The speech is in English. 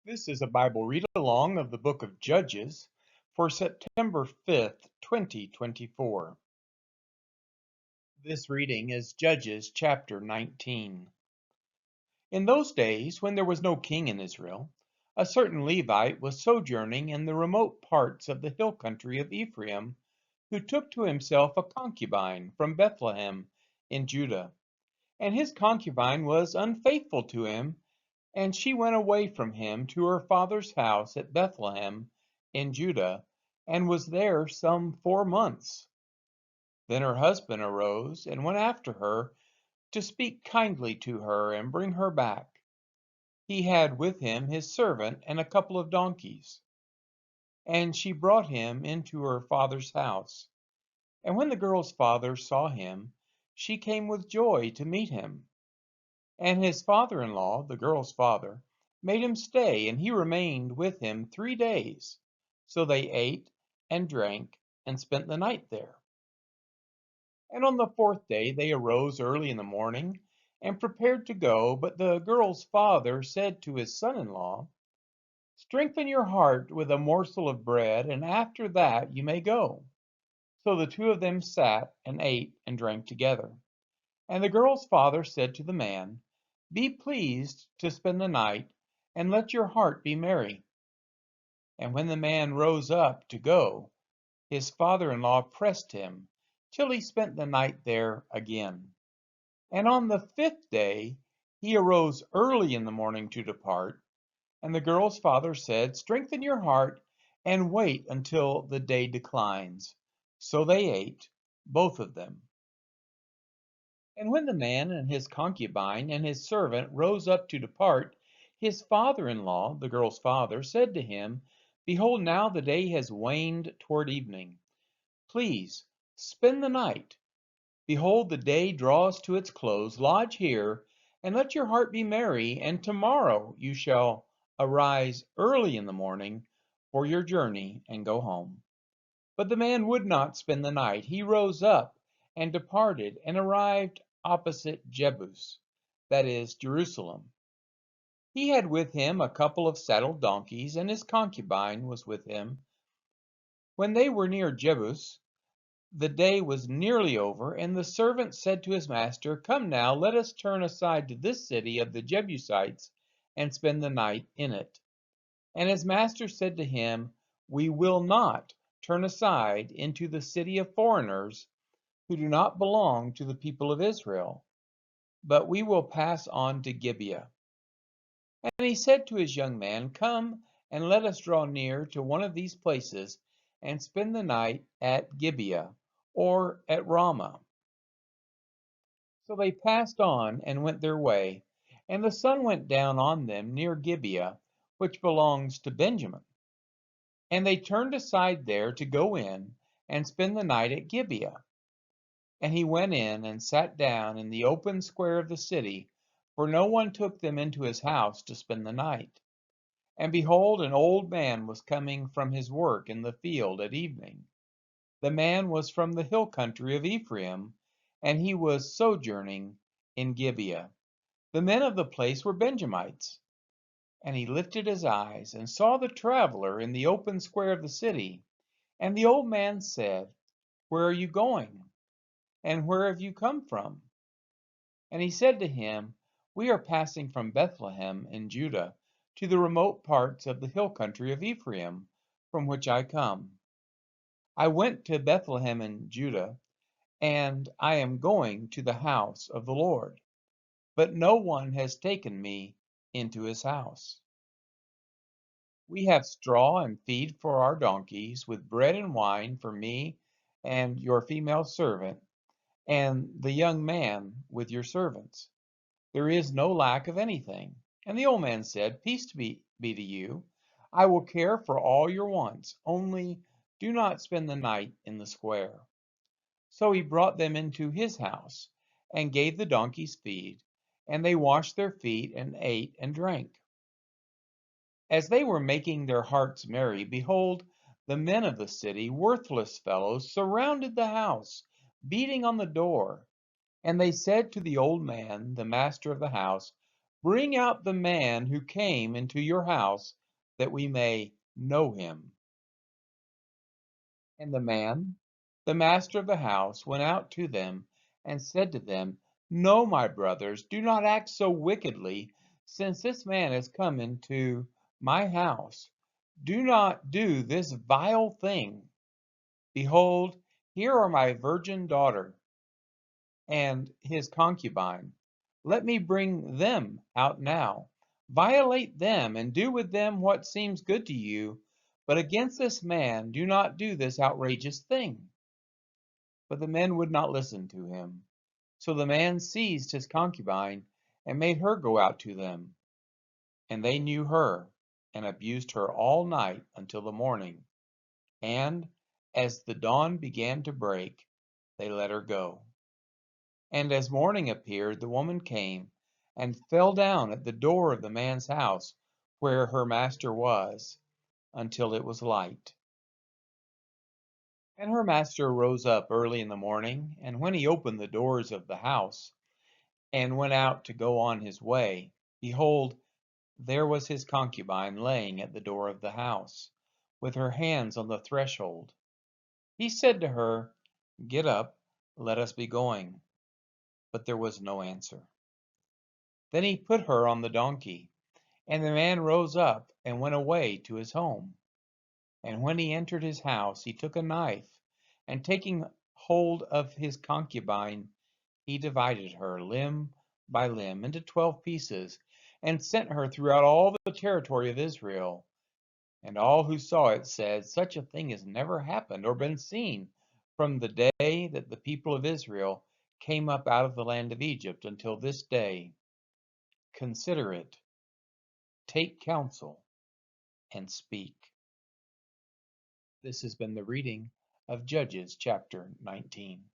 This is a Bible read along of the book of Judges for September 5th, 2024. This reading is Judges chapter 19. In those days, when there was no king in Israel, a certain Levite was sojourning in the remote parts of the hill country of Ephraim, who took to himself a concubine from Bethlehem in Judah. And his concubine was unfaithful to him, and she went away from him to her father's house at Bethlehem in Judah, and was there some 4 months. Then her husband arose and went after her to speak kindly to her and bring her back. He had with him his servant and a couple of donkeys. And she brought him into her father's house. And when the girl's father saw him, she came with joy to meet him. And his father-in-law, the girl's father, made him stay, and he remained with him 3 days. So they ate and drank and spent the night there. And on the fourth day they arose early in the morning and prepared to go. But the girl's father said to his son-in-law, "Strengthen your heart with a morsel of bread, and after that you may go." So the two of them sat and ate and drank together. And the girl's father said to the man, "Be pleased to spend the night, and let your heart be merry." And when the man rose up to go, his father-in-law pressed him, till he spent the night there again. And on the fifth day he arose early in the morning to depart. And the girl's father said, "Strengthen your heart, and wait until the day declines." So they ate, both of them. And when the man and his concubine and his servant rose up to depart, his father-in-law, the girl's father, said to him, "Behold, now the day has waned toward evening. Please spend the night. Behold, the day draws to its close. Lodge here, and let your heart be merry, and tomorrow you shall arise early in the morning for your journey and go home." But the man would not spend the night. He rose up and departed, and arrived opposite Jebus, that is, Jerusalem. He had with him a couple of saddled donkeys, and his concubine was with him. When they were near Jebus, the day was nearly over, and the servant said to his master, "Come now, let us turn aside to this city of the Jebusites, and spend the night in it." And his master said to him, "We will not turn aside into the city of foreigners who do not belong to the people of Israel, but we will pass on to Gibeah." And he said to his young man, "Come and let us draw near to one of these places and spend the night at Gibeah or at Ramah." So they passed on and went their way, and the sun went down on them near Gibeah, which belongs to Benjamin. And they turned aside there to go in and spend the night at Gibeah. And he went in and sat down in the open square of the city, for no one took them into his house to spend the night. And behold, an old man was coming from his work in the field at evening. The man was from the hill country of Ephraim, and he was sojourning in Gibeah. The men of the place were Benjamites. And he lifted his eyes and saw the traveler in the open square of the city. And the old man said, "Where are you going? And where have you come from?" And he said to him, "We are passing from Bethlehem in Judah to the remote parts of the hill country of Ephraim, from which I come. I went to Bethlehem in Judah, and I am going to the house of the Lord. But no one has taken me into his house. We have straw and feed for our donkeys, with bread and wine for me and your female servant, and the young man with your servants. There is no lack of anything." And the old man said, "Peace be to you. I will care for all your wants, only do not spend the night in the square." So he brought them into his house, and gave the donkeys feed, and they washed their feet, and ate and drank. As they were making their hearts merry, behold, the men of the city, worthless fellows, surrounded the house, beating on the door. And they said to the old man, the master of the house, Bring out the man who came into your house, that we may know him." And the man, the master of the house, went out to them and said to them, "No, my brothers, do not act so wickedly, since this man has come into my house. Do not do this vile thing. Behold, here are my virgin daughter and his concubine. Let me bring them out now. Violate them and do with them what seems good to you, but against this man do not do this outrageous thing." But the men would not listen to him. So the man seized his concubine and made her go out to them. And they knew her, and abused her all night until the morning. And as the dawn began to break, they let her go. And as morning appeared, the woman came and fell down at the door of the man's house where her master was, until it was light. And her master rose up early in the morning, and when he opened the doors of the house, and went out to go on his way, behold, there was his concubine laying at the door of the house, with her hands on the threshold. He said to her, "Get up, let us be going." But there was no answer. Then he put her on the donkey, and the man rose up and went away to his home. And when he entered his house, he took a knife, and taking hold of his concubine, he divided her limb by limb into 12 pieces, and sent her throughout all the territory of Israel. And all who saw it said, "Such a thing has never happened or been seen from the day that the people of Israel came up out of the land of Egypt until this day. Consider it, take counsel, and speak." This has been the reading of Judges chapter 19.